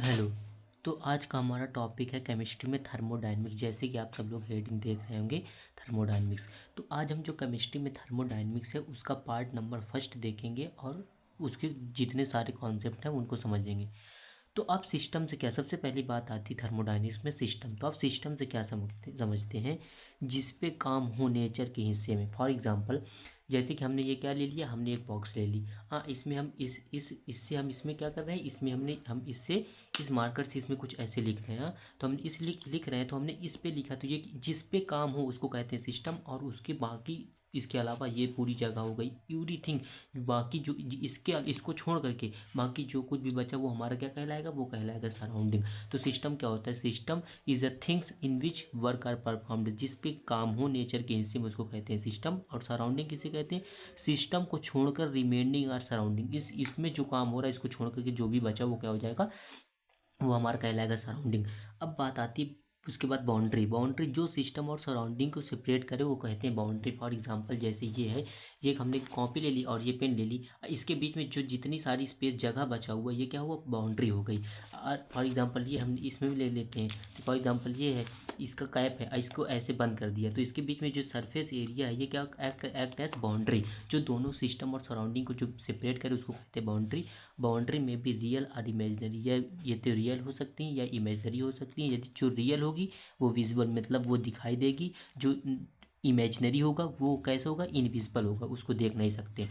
Hello. तो आज का हमारा टॉपिक है केमिस्ट्री में थर्मोडायनेमिक्स। जैसे कि आप सब लोग हेडिंग देख रहे होंगे थर्मोडायनेमिक्स। तो आज हम जो केमिस्ट्री में थर्मोडायनेमिक्स है उसका पार्ट नंबर फर्स्ट देखेंगे और उसके जितने सारे कॉन्सेप्ट हैं उनको समझेंगे। तो आप सिस्टम से क्या, सबसे पहली बात आती है थर्मोडायनेमिक्स में सिस्टम। तो आप सिस्टम से क्या समझते हैं? जिस पे काम हो नेचर के हिस्से में। फॉर एग्जांपल, जैसे कि हमने ये क्या ले लिया, हमने एक बॉक्स ले ली। हाँ, इसमें हम इससे हम इसमें क्या कर रहे हैं, इसमें हम इससे इस मार्कर से इसमें कुछ ऐसे लिख रहे हैं। हाँ, तो हम इस लिख रहे हैं तो हमने इस पे लिखा, तो ये जिस पे काम हो उसको कहते हैं सिस्टम। और उसके बाकी इसके अलावा ये पूरी जगह हो गई एवरीथिंग। बाकी जो इसको छोड़ करके बाकी जो कुछ भी बचा वो हमारा क्या कहलाएगा, वो कहलाएगा सराउंडिंग। तो सिस्टम क्या होता है? System is a things in which work are performed. जिस पे काम हो नेचर के हिस्से में उसको कहते हैं सिस्टम। और सराउंडिंग किसे कहते हैं? सिस्टम को छोड़कर रिमेनिंग आर सराउंडिंग। इसमें जो काम हो रहा है इसको छोड़ करके जो भी बचा वो क्या हो जाएगा, वो हमारा कहलाएगा सराउंडिंग। अब बात आती है उसके बाद बाउंड्री। बाउंड्री जो सिस्टम और सराउंडिंग को सेपरेट करे वो कहते हैं बाउंड्री। फॉर एग्जांपल, जैसे ये है, ये हमने कॉपी ले ली और ये पेन ले ली, इसके बीच में जो जितनी सारी स्पेस जगह बचा हुआ ये क्या हुआ, बाउंड्री हो गई। और फॉर एग्जांपल ये हम इसमें भी ले लेते हैं। तो फॉर एग्जांपल ये है, इसका कैप है, इसको ऐसे बंद कर दिया, तो इसके बीच में जो सरफेस एरिया है ये क्या एक्ट एज बाउंड्री। जो दोनों सिस्टम और सराउंडिंग को जो सेपरेट करे उसको कहते हैं बाउंड्री। बाउंड्री में भी रियल और इमेजनरी, या ये तो रियल हो सकती हैं या इमेजनरी हो सकती हैं। यदि जो रियल होगी वो विजुअल मतलब वो दिखाई देगी, जो इमेजनरी होगा वो कैसे होगा, इनविजिबल होगा, उसको देख नहीं सकते।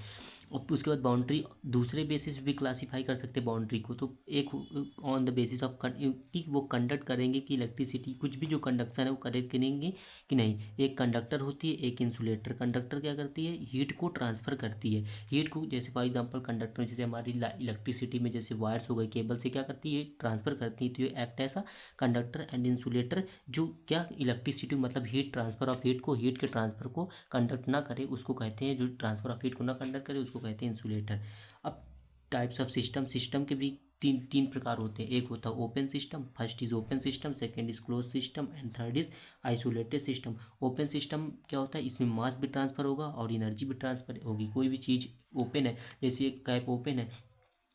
और उसके बाद बाउंड्री दूसरे बेसिस पे भी क्लासीफाई कर सकते हैं बाउंड्री को। तो एक ऑन द बेसिस ऑफ कि वो कंडक्ट करेंगे कि इलेक्ट्रिसिटी, कुछ भी जो कंडक्शन है वो करेक्ट करेंगे कि नहीं। एक कंडक्टर होती है, एक इंसुलेटर। कंडक्टर क्या करती है, हीट को ट्रांसफर करती है। हीट को, जैसे फॉर एग्जांपल कंडक्टर में जैसे हमारी इलेक्ट्रिसिटी में जैसे वायर्स हो गए, केबल से क्या करती है, ट्रांसफर करती है। तो ये एक्ट ऐसा कंडक्टर एंड इंसुलेटर, जो क्या इलेक्ट्रिसिटी मतलब हीट ट्रांसफर ऑफ हीट को, हीट के ट्रांसफर को कंडक्ट ना करे उसको कहते हैं, जो ट्रांसफर ऑफ हीट को ना कंडक्ट करे उसको कहते हैं इंसुलेटर। अब टाइप्स ऑफ सिस्टम। सिस्टम के भी तीन तीन प्रकार होते हैं। एक होता है open system, first is open system, second is close system and third is isolated system. Open system क्या होता है, इसमें मास भी ट्रांसफर होगा और एनर्जी भी ट्रांसफर होगी। कोई भी चीज़ ओपन है, जैसे एक कैप ओपन है,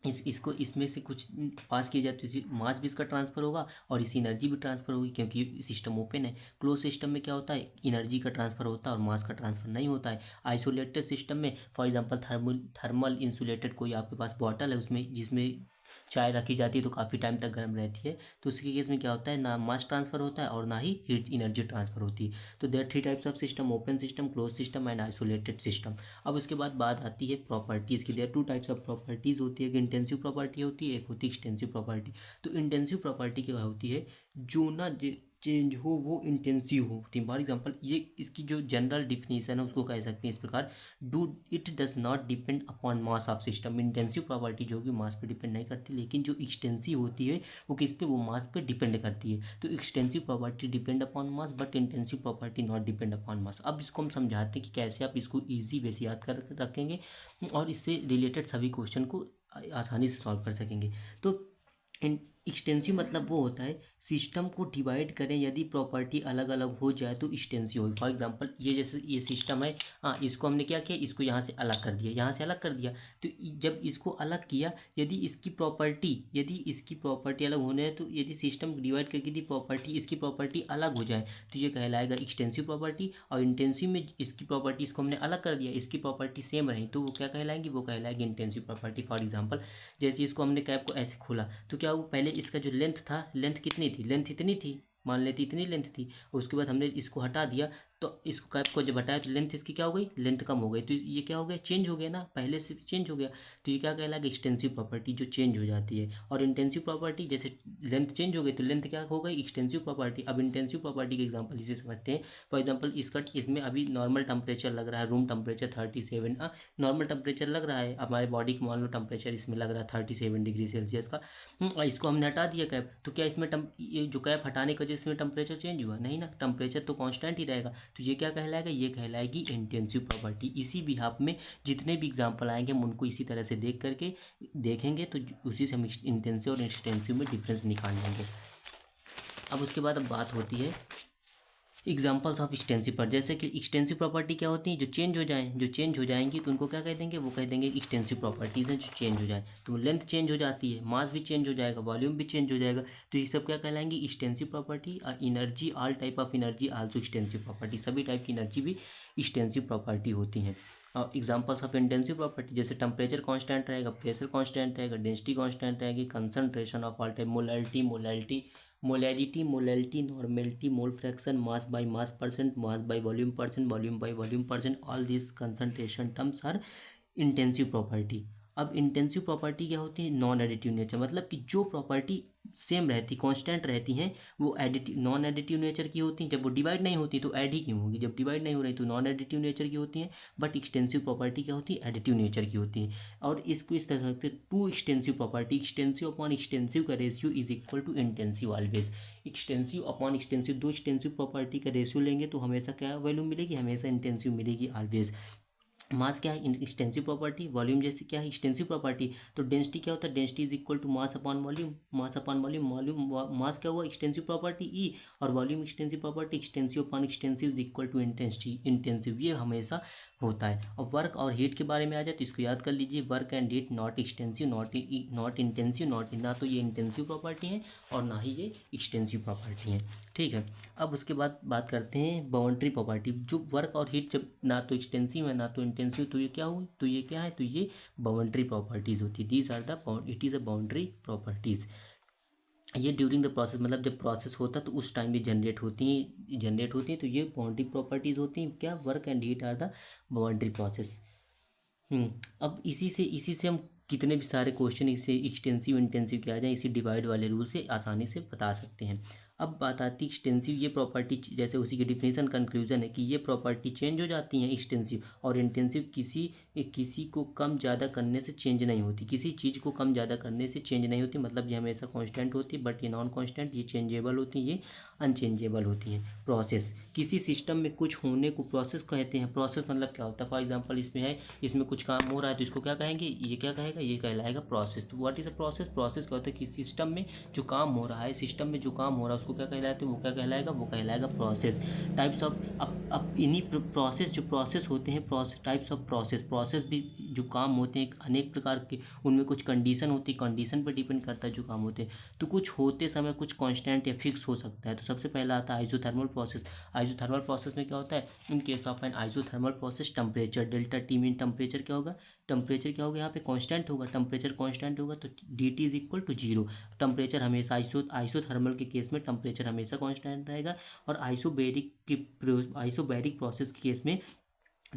इसको इसमें से कुछ पास किया जाए तो इसी मास भी इसका ट्रांसफर होगा और इसी एनर्जी भी ट्रांसफर होगी, क्योंकि सिस्टम ओपन है। क्लोज सिस्टम में क्या होता है, एनर्जी का ट्रांसफर होता है और मास का ट्रांसफर नहीं होता है। आइसोलेटेड सिस्टम में फॉर एग्जांपल थर्मल इंसुलेटेड कोई आपके पास बॉटल है, उसमें जिसमें चाय रखी जाती है तो काफ़ी टाइम तक गर्म रहती है, तो उसके केस में क्या होता है, ना मास ट्रांसफर होता है और ना ही हीट एनर्जी ट्रांसफर होती है। तो there three types of system, open system, close system and isolated system. अब उसके बाद बात आती है प्रॉपर्टीज़ की। There two types of properties होती है। एक इंटेंसिव प्रॉपर्टी होती है, एक होती है एक्सटेंसिव प्रॉपर्टी। तो इंटेंसिव प्रॉपर्टी क्या होती है, जो ना चेंज हो वो इंटेंसिव हो। फॉर एग्जाम्पल, ये इसकी जो जनरल डिफिनेशन है उसको कह सकते हैं इस प्रकार, do it does not depend upon mass of system. Intensive property जो कि मास पे डिपेंड नहीं करती, लेकिन जो एक्सटेंसिव होती है वो किस पे, वो मास पे डिपेंड करती है। तो extensive property depend upon mass but intensive property not depend upon mass. अब इसको हम समझाते हैं कि कैसे आप इसको ईजी वे से याद कर रखेंगे और इससे रिलेटेड सभी क्वेश्चन को आसानी से सॉल्व कर सकेंगे। तो एक्सटेंसिव मतलब वो होता है, सिस्टम को डिवाइड करें, यदि प्रॉपर्टी अलग अलग हो जाए तो एक्सटेंसिव हो। फॉर एग्जांपल, ये जैसे ये सिस्टम है, हाँ, इसको हमने क्या किया, इसको यहाँ से अलग कर दिया, यहाँ से अलग कर दिया। तो जब इसको अलग किया, यदि इसकी प्रॉपर्टी अलग होने है, तो यदि सिस्टम डिवाइड करके यदि प्रॉपर्टी, इसकी प्रॉपर्टी अलग हो जाए तो ये कहलाएगा एक्सटेंसिव प्रॉपर्टी। और इंटेंसिव में इसकी प्रॉपर्टी, इसको हमने अलग कर दिया, इसकी प्रॉपर्टी सेम रही, तो वो क्या कहलाएंगी, वो कहलाएगी इंटेंसिव प्रॉपर्टी। फॉर एग्जाम्पल, जैसे इसको हमने कैप को ऐसे खोला तो क्या वो पहले इसका जो लेंथ था, लेंथ कितनी थी, लेंथ इतनी थी, मान लेते इतनी लेंथ थी। और उसके बाद हमने इसको हटा दिया, तो इसको कैप को जब हटाया तो लेंथ इसकी क्या हो गई, लेंथ कम हो गई। तो ये क्या हो गया, चेंज हो गया ना, पहले से चेंज हो गया। तो ये क्या कहलाएगा, एक्सटेंसिव प्रॉपर्टी, जो चेंज हो जाती है। और इंटेंसिव प्रॉपर्टी, जैसे लेंथ चेंज हो गई तो लेंथ क्या हो गई, एक्सटेंसिव प्रॉपर्टी। अब इंटेंसिव प्रॉपर्टी के एग्जाम्पल इसे समझते हैं। फॉर एग्जाम्पल, इसमें अभी नॉर्मल टेम्परेचर लग रहा है, रूम टेम्परेचर 37, नॉर्मल टेम्परेचर लग रहा है हमारे बॉडी का, मान लो टेम्परेचर इसमें लग रहा है 37 डिग्री सेल्सियस का। और इसको हमने हटा दिया कैप, तो क्या इसमें ये जो कैप हटाने की वजह से इसमें टेम्परेचर चेंज हुआ, नहीं ना, टेम्परेचर तो कांस्टेंट ही रहेगा। तो ये क्या कहलाएगा, ये कहलाएगी इंटेंसिव प्रॉपर्टी। इसी भी आप में जितने भी एग्जाम्पल आएंगे हम उनको इसी तरह से देख करके देखेंगे, तो उसी से हम इंटेंसिव और एक्सटेंसिव में डिफरेंस निकाल लेंगे। अब उसके बाद अब बात होती है एग्जाम्पल्स ऑफ एक्सटेंसिव पर, जैसे कि एक्सटेंसिव प्रॉपर्टी क्या होती है, जो चेंज हो जाएंगी तो उनको क्या कह देंगे, वो कह देंगे एक्सटेंसिव प्रॉपर्टीज़ हैं जो चेंज हो जाए। तो लेंथ चेंज हो जाती है, मास भी चेंज हो जाएगा, वॉल्यूम भी चेंज हो जाएगा, तो ये सब क्या कहलाएंगी, extensive property. Energy, all type of energy also extensive property, सभी टाइप की एनर्जी भी एक्सटेंसिव प्रॉपर्टी होती हैं। एग्जाम्पल्स ऑफ इंटेंसिव प्रॉपर्टी, जैसे टेम्परेचर कांस्टेंट रहेगा, प्रेशर कांस्टेंट रहेगा, डेंसिटी कांस्टेंट रहेगी, concentration of all type, molality, normality, mole fraction, mass by mass percent, mass by volume percent, volume by volume percent, all this concentration terms are intensive property. अब intensive property क्या होती है, non additive nature, मतलब कि जो property same रहती, constant रहती हैं, वो एडिटिव नॉन एडिटिव नेचर की होती हैं। जब वो डिवाइड नहीं होती तो ऐड ही क्यों होगी, जब डिवाइड नहीं हो रही तो नॉन एडिटिव नेचर की होती हैं। बट एक्सटेंसिव प्रॉपर्टी क्या होती है, एडिटिव नेचर की होती है। और इसको इस तरह से two extensive property, extensive upon extensive का ratio is equal to intensive always. Extensive upon extensive, दो एक्सटेंसिव प्रॉपर्टी का रेशियो लेंगे तो हमेशा क्या वैल्यू मिलेगी, हमेशा इंटेंसिव मिलेगी ऑलवेज। मास क्या है, एक्सटेंसिव प्रॉपर्टी, वॉल्यूम जैसे क्या है एक्सटेंसिव प्रॉपर्टी, तो डेंसिटी क्या होता है, density is equal to mass upon volume, mass upon volume, mass क्या हुआ, एक्सटेंसिव प्रॉपर्टी ई, और volume extensive property, extensive upon extensive is equal to intensive, ये हमेशा होता है। और वर्क और हीट के बारे में आ जाए तो इसको याद कर लीजिए, work and heat not extensive, not intensive, ना तो ये इंटेंसिव प्रॉपर्टी है और ना ही ये एक्सटेंसिव प्रॉपर्टी है। ठीक है, अब उसके बाद बात करते हैं बाउंड्री प्रॉपर्टी। जो वर्क और हीट जब ना तो एक्सटेंसिव है ना तो इंटेंसिव, तो ये क्या हुई, तो ये क्या है, तो ये बाउंड्री प्रॉपर्टीज होती है। These are the it is a boundary properties. ये ड्यूरिंग द प्रोसेस, मतलब जब प्रोसेस होता है तो उस टाइम भी जनरेट होती हैं, तो ये बाउंड्री प्रॉपर्टीज होती हैं। क्या, work and heat are the boundary process. अब इसी से हम कितने भी सारे क्वेश्चन इसे एक्सटेंसिव इंटेंसिव के आ जाए, इसी डिवाइड वाले रूल से आसानी से बता सकते हैं। अब बात आती है एक्सटेंसिव, ये प्रॉपर्टी जैसे उसी की डिफिनेशन कंक्लूजन है कि ये प्रॉपर्टी चेंज हो जाती हैं एक्सटेंसिव और इंटेंसिव, किसी को कम ज़्यादा करने से चेंज नहीं होती, किसी चीज़ को कम ज़्यादा करने से चेंज नहीं होती, मतलब ये हमेशा कांस्टेंट होती है। बट ये नॉन कांस्टेंट, ये चेंजेबल होती हैं, ये अनचेंजेबल होती हैं। प्रोसेस, किसी सिस्टम में कुछ होने को प्रोसेस कहते हैं। प्रोसेस मतलब क्या होता है, फॉर एग्जाम्पल इसमें है, इसमें कुछ काम हो रहा है तो इसको क्या कहेंगे, ये क्या कहेगा, ये कहलाएगा प्रोसेस। तो what is a process, process क्या होता है कि सिस्टम में जो काम हो रहा है, उसको क्या कहलाते हैं, वो क्या कहलाएगा, वो कहलाएगा प्रोसेस। टाइप्स ऑफ, अब इन्हीं प्रोसेस, जो प्रोसेस होते हैं, टाइप्स ऑफ प्रोसेस भी जो काम होते हैं अनेक प्रकार के, उनमें कुछ कंडीशन होती है, कंडीशन पर डिपेंड करता है जो काम होते हैं। तो कुछ होते समय कुछ कांस्टेंट या फिक्स हो सकता है। तो सबसे पहला आता है आइसोथर्मल प्रोसेस। आइसोथर्मल प्रोसेस में क्या होता है, in case of N isothermal process, temperature delta T mean temperature क्या होगा, यहाँ पे कांस्टेंट होगा, टेम्परेचर कांस्टेंट होगा तो D T is equal to zero. Temperature हमेशा आइसोथर्मल के केस में टेम्परेचर हमेशा कांस्टेंट रहेगा, और आइसोबैरिक प्रोसेस के केस में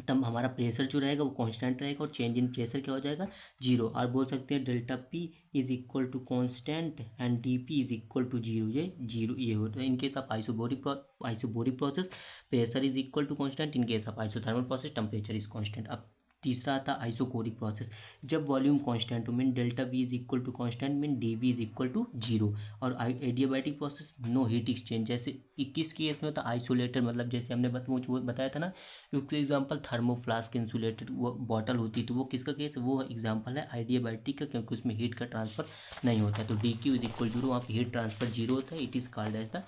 तब हमारा प्रेशर जो रहेगा वो कांस्टेंट रहेगा और चेंज इन प्रेशर क्या हो जाएगा, जीरो। और बोल सकते हैं delta P is equal to constant and D P is equal to zero, ये जीरो ये होता है। In case of isobaric process, pressure is equal to constant, in case of isothermal process temperature is constant. अब तीसरा आता है isochoric process, जब volume constant हो, mean delta V is equal to constant, mean D V is equal to zero. और adiabatic process, no heat exchange, जैसे 21 case में होता है आइसोलेटेड, मतलब जैसे हमने वो बताया था ना, एग्जाम्पल थर्मोफ्लास्क इंसुलेटेड वो बॉटल होती है, तो वो किसका केस, वो एग्जाम्पल है आइडियाबैटिक का, क्योंकि उसमें हीट का ट्रांसफर नहीं होता है। तो D Q is equal zero, वहाँ पे हीट ट्रांसफर जीरो होता है। It is called as the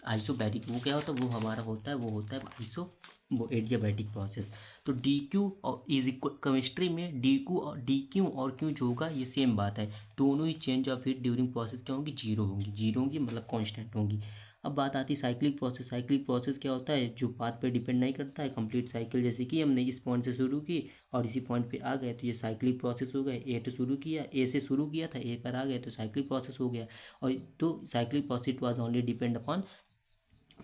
isobaric. वो क्या होता है, वो हमारा होता है, वो होता है वो एडियाबैटिक प्रोसेस। तो डी क्यू और इज इक्वल, केमिस्ट्री में डी क्यू और क्यू जो होगा ये सेम बात है, दोनों ही change of heat during process क्या होंगी, जीरो होंगी मतलब कांस्टेंट होंगी। अब बात आती है साइक्लिक प्रोसेस। साइक्लिक प्रोसेस क्या होता है, जो पाथ पे डिपेंड नहीं करता है, कंप्लीट साइकिल, जैसे कि हमने इस पॉइंट से शुरू की और इसी पॉइंट पे आ गए तो ये साइक्लिक प्रोसेस हो गया। ए से शुरू किया था, ए पर आ गए तो साइक्लिक प्रोसेस हो गया। और तो cyclic process was only depend upon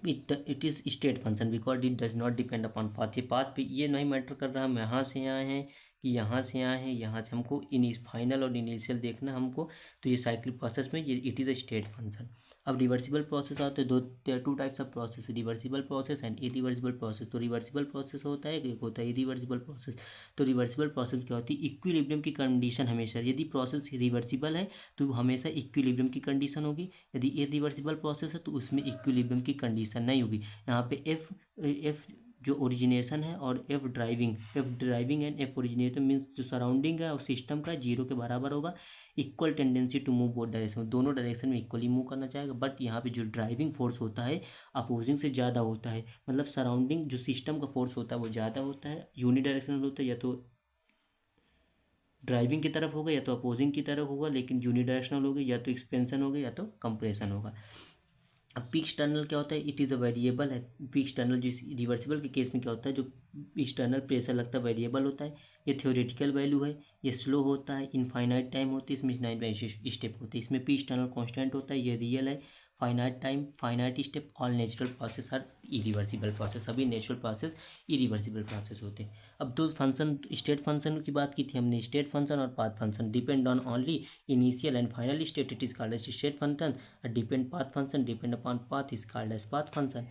it is state function because it does not depend upon path. ये पाथ पे ये नहीं मैटर कर रहा, हम यहाँ से आए हैं कि यहाँ से आए हैं, यहाँ से हमको फाइनल और इनिशियल देखना हमको। तो ये साइक्लिक प्रोसेस में ये it is a state function. अब रिवर्सिबल प्रोसेस आते हैं, to types of process, reversible process and irreversible process. तो रिवर्सिबल प्रोसेस होता है, एक होता है इरिवर्सिबल प्रोसेस। तो रिवर्सिबल प्रोसेस क्या होती है, इक्विलिब्रियम की कंडीशन हमेशा, यदि प्रोसेस रिवर्सिबल है तो हमेशा इक्विलिब्रियम की कंडीशन होगी। यदि इरिवर्सिबल प्रोसेस है तो उसमें इक्विलिब्रियम की कंडीशन नहीं होगी। यहाँ पे एफ जो ओरिजिनेशन है और F driving and F origination means जो सराउंडिंग है और सिस्टम का जीरो के बराबर होगा। Equal tendency to move both direction, दोनों डायरेक्शन में इक्वली मूव करना चाहेगा, बट यहाँ पे जो ड्राइविंग फोर्स होता है अपोजिंग से ज़्यादा होता है, मतलब सराउंडिंग जो सिस्टम का फोर्स होता है वो ज़्यादा होता है, यूनिडायरेक्शनल होता है, या तो ड्राइविंग की तरफ होगा या तो अपोजिंग की तरफ होगा, लेकिन यूनिडायरेक्शनल होगा या तो एक्सपेंशन होगा या तो कंप्रेशन होगा। अब पीक एक्सटर्नल क्या होता है, इट इज़ अ वेरिएबल है। पीक एक्सटर्नल जो रिवर्सिबल के केस में क्या होता है, जो एक्सटर्नल प्रेशर लगता है वेरिएबल होता है, ये थ्योरेटिकल वैल्यू है, ये स्लो होता है, इनफाइनाइट टाइम होती है, इसमें 9 स्टेप होते हैं। इसमें पी एक्सटर्नल कांस्टेंट होता है, ये रियल है, finite time, finite step, all natural process are irreversible process, सभी नेचुरल प्रोसेस इरिवर्सिबल प्रोसेस होते हैं। अब दो फंक्शन, स्टेट फंक्शन की बात की थी हमने, स्टेट फंक्शन और path function depend on only initial and final state, it is called as state function. Depend path function depend upon path is called as path function.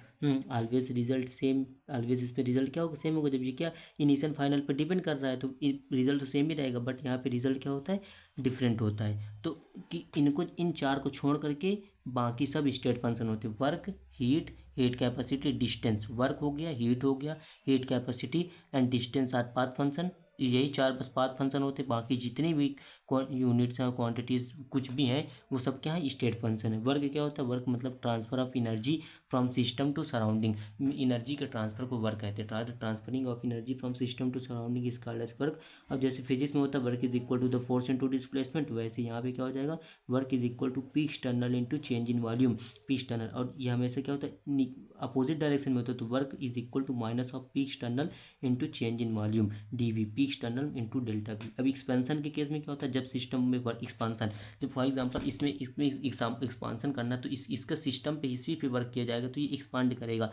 Always result same, always इसमें result क्या होगा, same होगा। जब ये क्या initial final पर depend कर रहा है तो रिजल्ट तो सेम ही रहेगा, बट यहाँ पे रिजल्ट क्या होता है, डिफरेंट होता है। तो कि इनको, इन चार को छोड़ करके बाकी सब स्टेट फंक्शन होते हैं। Work, heat, heat capacity, distance. Work हो गया, हीट हो गया, heat capacity and distance our path function. यही चार बस पाथ फंक्शन होते हैं, बाकी जितनी भी यूनिट्स हैं, क्वांटिटीज कुछ भी हैं, वो सब क्या है, स्टेट फंक्शन है। वर्क क्या होता है, वर्क मतलब transfer of energy from system to surrounding, energy के ट्रांसफर को वर्क कहते हैं। Transferring of energy from system to surrounding is called as work. अब जैसे फिजिक्स में होता है work is equal to the force into displacement, वैसे यहाँ पे क्या हो जाएगा, work is equal to P external into change in volume, P external. और ये हमेशा क्या होता है, अपोजिट डायरेक्शन में होता है, तो work is equal to minus of P external into change in volume D V, P external into delta V. अब एक्सपेंशन के केस में क्या होता है, जब सिस्टम में वर्क एक्सपांसन, जब फॉर एग्जांपल इसमें इसमें एक्सपांसन करना है, तो इसका सिस्टम पे इसी पे वर्क किया जाएगा तो ये एक्सपांड करेगा,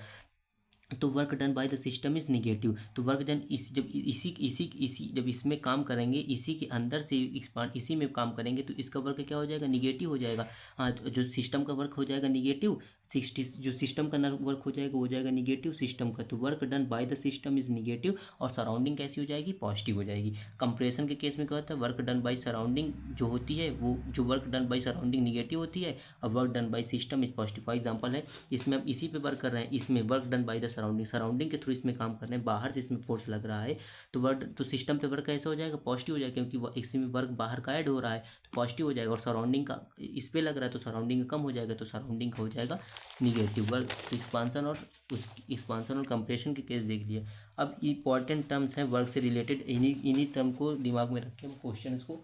तो work done by the system is negative. तो वर्क डन जब इसी जब इसमें काम करेंगे, इसी के अंदर से एक्सपांड, इसी में काम करेंगे, तो इसका वर्क क्या हो जाएगा, निगेटिव हो जाएगा। हाँ, जो सिस्टम का वर्क हो जाएगा निगेटिव, जो सिस्टम का वर्क हो जाएगा वो हो जाएगा निगेटिव सिस्टम का, तो work done by the system is negative, और सराउंडिंग कैसी हो जाएगी, पॉजिटिव हो जाएगी। कंप्रेशन के केस में क्या होता है, वर्क डन बाय सराउंडिंग जो होती है, वो जो work done by surrounding negative होती है, और work done by system is positive. For example है, इसमें हम इसी पे वर्क कर रहे हैं, इसमें work done by the surrounding के थ्रू इसमें काम कर रहे हैं, बाहर से इसमें फोर्स लग रहा है, तो वर्क, तो सिस्टम पे वर्क कैसे हो जाएगा, पॉजिटिव हो जाएगा, क्योंकि इसमें वर्क बाहर का ऐड हो रहा है तो पॉजिटिव हो जाएगा, और सराउंडिंग का इस पे लग रहा है तो सराउंडिंग का कम हो जाएगा, तो सराउंडिंग का हो जाएगा निगेटिव वर्क। तो एक्सपांसन और उस एक्सपांसन और कंप्रेशन के केस देख लिया। अब इंपॉर्टेंट टर्म्स हैं वर्क से रिलेटेड, इन्हीं टर्म को दिमाग में रख के हम क्वेश्चन को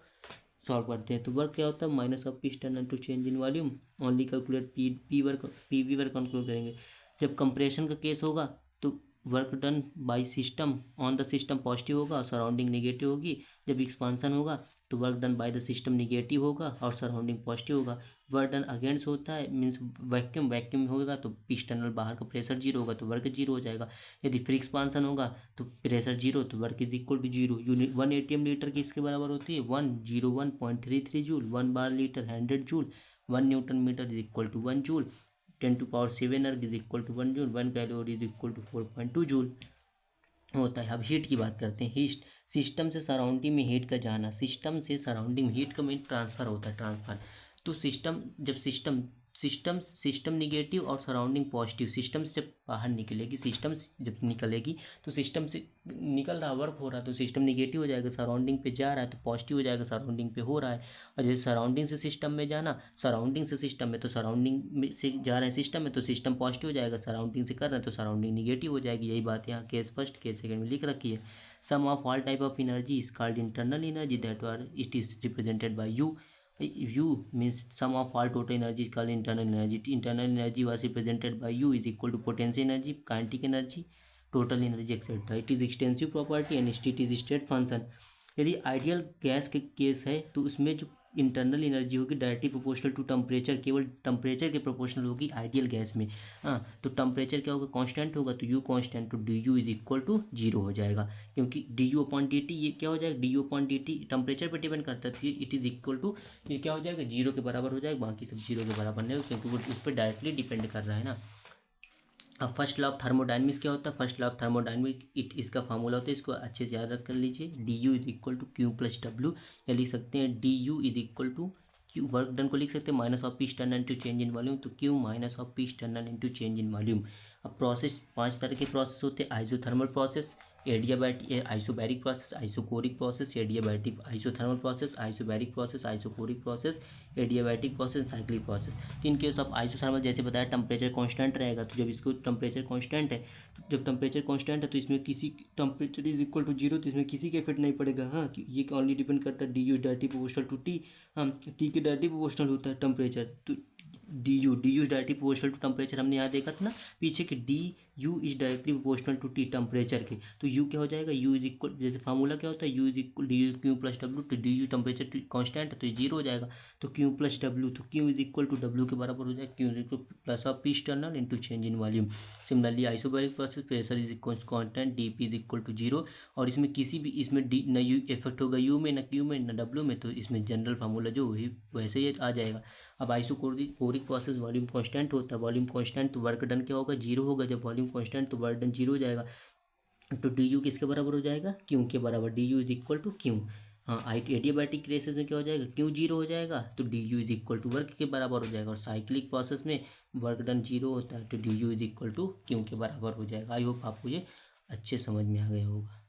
सॉल्व करते हैं। तो वर्क क्या होता है, minus of P external to change in volume, only calculate P work, P V work calculate करेंगे। जब कंप्रेशन का केस होगा तो work done by system on the system positive होगा, सराउंडिंग नेगेटिव होगी। जब एक्सपांसन होगा तो work done by the system negative होगा और सराउंडिंग पॉजिटिव होगा। वर्क डन अगेंस्ट होता है मीन्स वैक्यूम होगा तो एक्सटर्नल बाहर का प्रेशर जीरो होगा तो वर्क जीरो हो जाएगा। यदि फ्री एक्सपांसन होगा तो प्रेशर जीरो तो work is equal to zero. Unit 1 ATM litre की इसके बराबर होती है 101.33 joule, 1 bar litre 100 joule, 1 newton metre is equal to 1 joule, 10⁻⁷ energy is equal to 1 joule, 1 calorie is equal to 4.2 joule होता है। अब हीट की बात करते हैं। हीट, सिस्टम से सराउंडिंग में हीट का जाना, सिस्टम से सराउंडिंग में हीट का मेन ट्रांसफ़र होता है, ट्रांसफ़र। तो सिस्टम जब सिस्टम निगेटिव और सराउंडिंग पॉजिटिव, सिस्टम से जब बाहर निकलेगी, सिस्टम से जब निकलेगी तो सिस्टम से निकल रहा वर्क हो रहा है तो सिस्टम निगेटिव हो जाएगा, सराउंडिंग पे जा रहा है तो पॉजिटिव हो जाएगा, सराउंडिंग पे हो रहा है। और जैसे सराउंडिंग से सिस्टम में जाना, सराउंडिंग से सिस्टम में, तो सराउंडिंग में से जा रहे हैं सिस्टम में तो सिस्टम पॉजिटिव हो जाएगा, सराउंडिंग से कर रहे हैं तो सराउंडिंग निगेटिव हो जाएगी। यही बात यहाँ केस फर्स्ट केस सेकंड में लिख रखी है। Sum of all type of energy is called internal energy that are it is represented by U. U means sum of all total energy is called internal energy. Internal energy was represented by U is equal to potential energy, kinetic energy, total energy, etc. It is extensive property and it is state function. यदि ideal gas के case है तो उसमें जो internal energy होगी directly proportional to temperature, केवल temperature के proportional होगी आइडियल गैस में। हाँ, तो टेम्परेचर क्या होगा, कांस्टेंट होगा तो यू कांस्टेंट, तो D U is equal to zero हो जाएगा, क्योंकि D U upon D T ये क्या हो जाएगा, D U upon D T temperature पर डिपेंड करता है, तो ये इट इज इक्वल टू, ये क्या हो जाएगा, जीरो के बराबर हो जाएगा, बाकी सब जीरो के बराबर नहीं, क्योंकि वो उस पर डायरेक्टली डिपेंड कर रहा है ना। अब फर्स्ट लॉ ऑफ थर्मोडायनेमिक्स क्या होता है, फर्स्ट लॉ ऑफ थर्मोडायनेमिक्स इसका फार्मूला होता है, इसको अच्छे से याद रख कर लीजिए। D U is equal to Q plus W, या लिख सकते हैं D U is equal to Q work done को लिख सकते हैं minus of P turn into change in volume, तो Q minus of P turn into change in volume. अब प्रोसेस 5 तरह के प्रोसेस होते हैं, isothermal process, adiabatic isobaric process, isochoric process, adiabatic isothermal process, isobaric process, isochoric process, adiabatic process, cyclic process. तो इन case of isothermal जैसे बताया temperature constant रहेगा, तो जब इसको टेम्परेचर कांस्टेंट है, तो जब टेम्परेचर कांस्टेंट है तो इसमें किसी temperature is equal to zero, तो इसमें किसी के इफेक्ट नहीं पड़ेगा। हाँ, ये ओनली डिपेंड करता है D U directly proportional to T. हाँ, टी के डायरेक्टली प्रोपोर्शनल होता है टेम्परेचर, तो D U directly proportional to temperature हमने यहाँ देखा था ना पीछे कि D U is directly proportional to T temperature के। तो यू क्या हो जाएगा, यू इज इक्वल, जैसे फार्मूला क्या होता है, U is equal D U Q plus W, तो डी यू टेम्परेचर कांस्टेंट है तो ये जीरो हो जाएगा, तो क्यू प्लस डब्ल्यू, तो Q is equal to W के बराबर हो जाएगा, Q is equal plus of P external into change in volume. Similarly isobaric process pressure is equal constant, D P is equal to zero, और इसमें किसी भी इसमें डी न यू इफेक्ट होगा यू में, न क्यू में, न डब्ल्यू में, तो इसमें जनरल फार्मूला जो वही वैसे ही आ जाएगा। अब आइसोकोरिक प्रोसेस वॉल्यूम कांस्टेंट होता है, वॉल्यूम कांस्टेंट तो वर्क डन क्या होगा, जीरो होगा, जब वॉल्यूम कांस्टेंट तो वर्क डन जीरो हो जाएगा, तो डी यू किसके बराबर हो जाएगा, क्यू के बराबर, D U is equal to Q. हाँ, एडियाबैटिक केसेस में क्या हो जाएगा, क्यू जीरो हो जाएगा तो D U is equal to work के बराबर हो जाएगा, और साइक्लिक प्रोसेस में वर्क डन जीरो होता है तो D U is equal to Q के बराबर हो जाएगा। आई होप आपको ये अच्छे समझ में आ गया होगा।